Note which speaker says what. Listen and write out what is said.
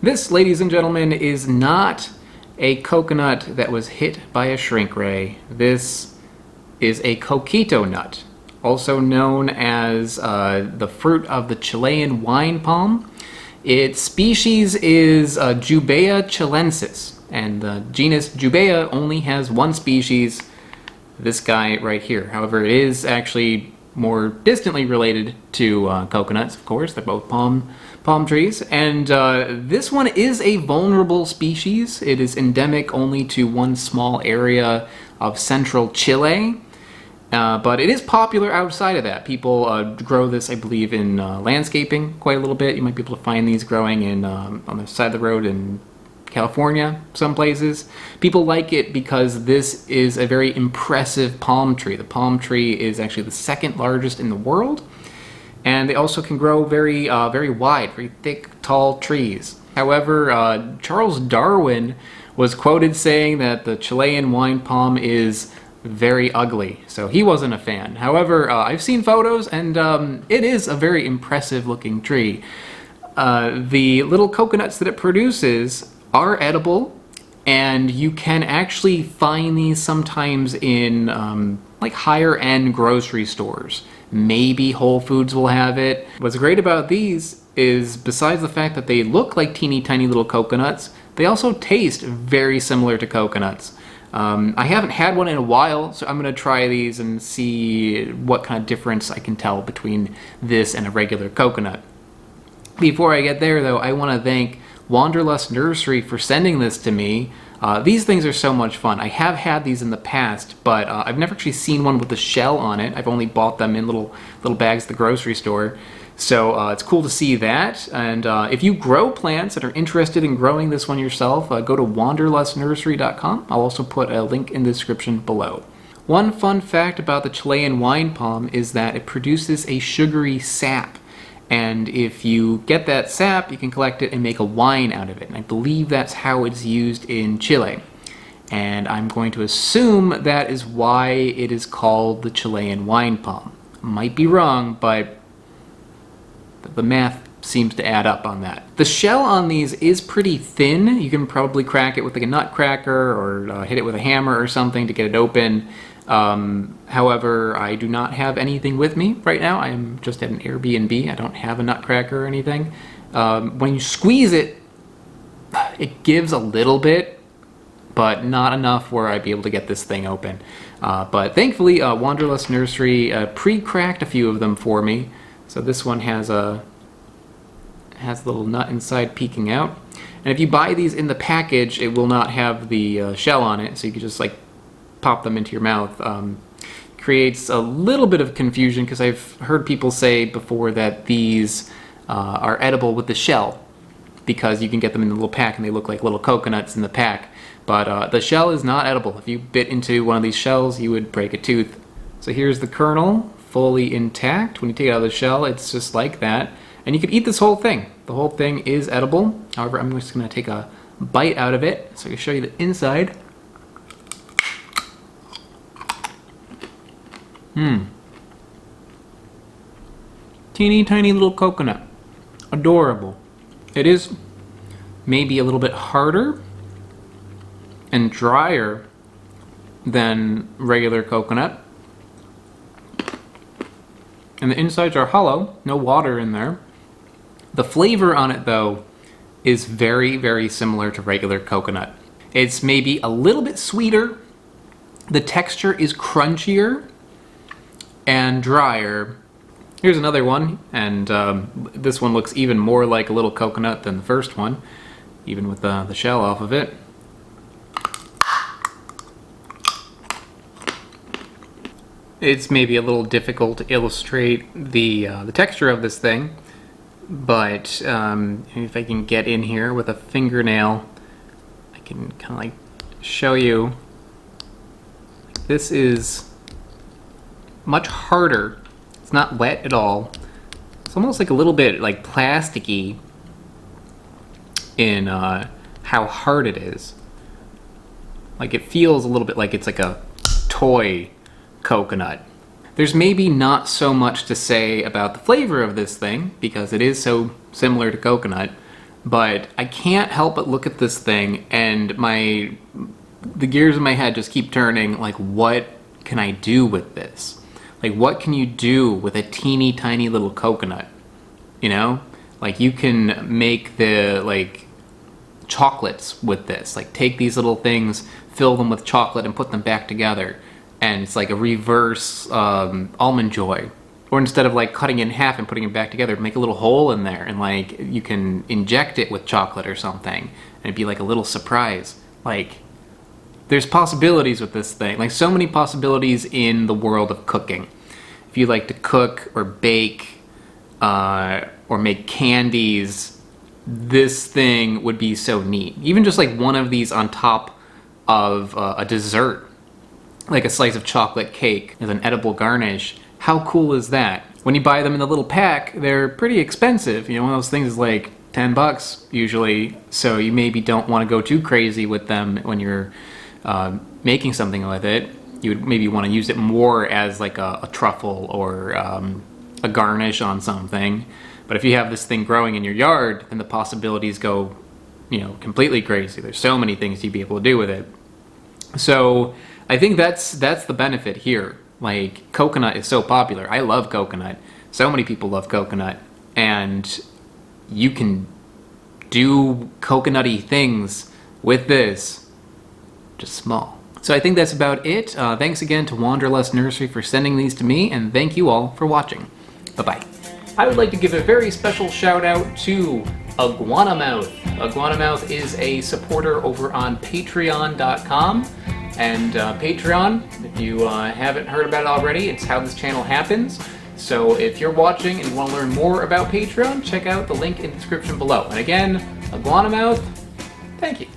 Speaker 1: This, ladies and gentlemen, is not a coconut that was hit by a shrink ray. This is a coquito nut, also known as the fruit of the Chilean wine palm. Its species is Jubaea chilensis, and the genus Jubaea only has one species, this guy right here. However, it is actually more distantly related to coconuts, of course. They're both palm trees, and this one is a vulnerable species. It is endemic only to one small area of central Chile, but it is popular outside of that. People grow this, I believe, in landscaping quite a little bit. You might be able to find these growing in on the side of the road in California, some places. People like it because this is a very impressive palm tree. The palm tree is actually the second largest in the world, and they also can grow very wide, very thick, tall trees. However, Charles Darwin was quoted saying that the Chilean wine palm is very ugly, so he wasn't a fan. However, I've seen photos, and it is a very impressive looking tree. The little coconuts that it produces are edible, and you can actually find these sometimes in like higher end grocery stores. Maybe Whole Foods will have it. What's great about these is, besides the fact that they look like teeny tiny little coconuts, they also taste very similar to coconuts. I haven't had one in a while, so I'm going to try these and see what kind of difference I can tell between this and a regular coconut. Before I get there, though, I want to thank Wanderlust Nursery for sending this to me. These things are so much fun. I have had these in the past, but I've never actually seen one with the shell on it. I've only bought them in little bags at the grocery store. So it's cool to see that. And if you grow plants and are interested in growing this one yourself, go to wanderlustnursery.com. I'll also put a link in the description below. One fun fact about the Chilean wine palm is that it produces a sugary sap. And if you get that sap, you can collect it and make a wine out of it. And I believe that's how it's used in Chile. And I'm going to assume that is why it is called the Chilean wine palm. Might be wrong, but the math seems to add up on that. The shell on these is pretty thin. You can probably crack it with like a nutcracker or hit it with a hammer or something to get it open. However, I do not have anything with me right now. I am just at an Airbnb. I don't have a nutcracker or anything. When you squeeze it, it gives a little bit, but not enough where I'd be able to get this thing open. But thankfully, Wanderlust Nursery pre-cracked a few of them for me. So this one has a little nut inside peeking out. And if you buy these in the package, it will not have the shell on it, so you can just like pop them into your mouth. Creates a little bit of confusion because I've heard people say before that these are edible with the shell because you can get them in the little pack and they look like little coconuts in the pack. But the shell is not edible. If you bit into one of these shells, you would break a tooth. So here's the kernel, fully intact. When you take it out of the shell, it's just like that. And you can eat this whole thing. The whole thing is edible. However, I'm just going to take a bite out of it so I can show you the inside. Teeny tiny little coconut. Adorable. It is maybe a little bit harder and drier than regular coconut. And the insides are hollow, no water in there. The flavor on it, though, is very, very similar to regular coconut. It's maybe a little bit sweeter. The texture is crunchier and drier. Here's another one, and this one looks even more like a little coconut than the first one, even with the shell off of it. It's maybe a little difficult to illustrate the texture of this thing, but if I can get in here with a fingernail, I can kind of like show you. This is much harder. It's not wet at all. It's almost like a little bit like plasticky in how hard it is. Like it feels a little bit like it's like a toy coconut. There's maybe not so much to say about the flavor of this thing because it is so similar to coconut, but I can't help but look at this thing and the gears in my head just keep turning, like, what can I do with this? Like, what can you do with a teeny tiny little coconut? You know? Like, you can make the, like, chocolates with this. Like, take these little things, fill them with chocolate, and put them back together. And it's like a reverse almond joy. Or instead of like cutting it in half and putting it back together, make a little hole in there and like you can inject it with chocolate or something and it'd be like a little surprise. Like, there's possibilities with this thing. Like, so many possibilities in the world of cooking. If you like to cook or bake or make candies, this thing would be so neat. Even just like one of these on top of a dessert, like a slice of chocolate cake as an edible garnish. How cool is that? When you buy them in the little pack, they're pretty expensive. You know, one of those things is like 10 bucks usually, so you maybe don't want to go too crazy with them when you're making something with it. You would maybe want to use it more as like a truffle or a garnish on something. But if you have this thing growing in your yard, then the possibilities go, you know, completely crazy. There's so many things you'd be able to do with it. So I think that's the benefit here. Like, coconut is so popular. I love coconut. So many people love coconut. And you can do coconutty things with this, just small. So I think that's about it. Thanks again to Wanderlust Nursery for sending these to me, and thank you all for watching. Bye-bye. I would like to give a very special shout out to Iguanamouth. Iguanamouth is a supporter over on patreon.com. And Patreon, if you haven't heard about it already, it's how this channel happens. So if you're watching and want to learn more about Patreon, check out the link in the description below. And again, Iguanamouth, thank you.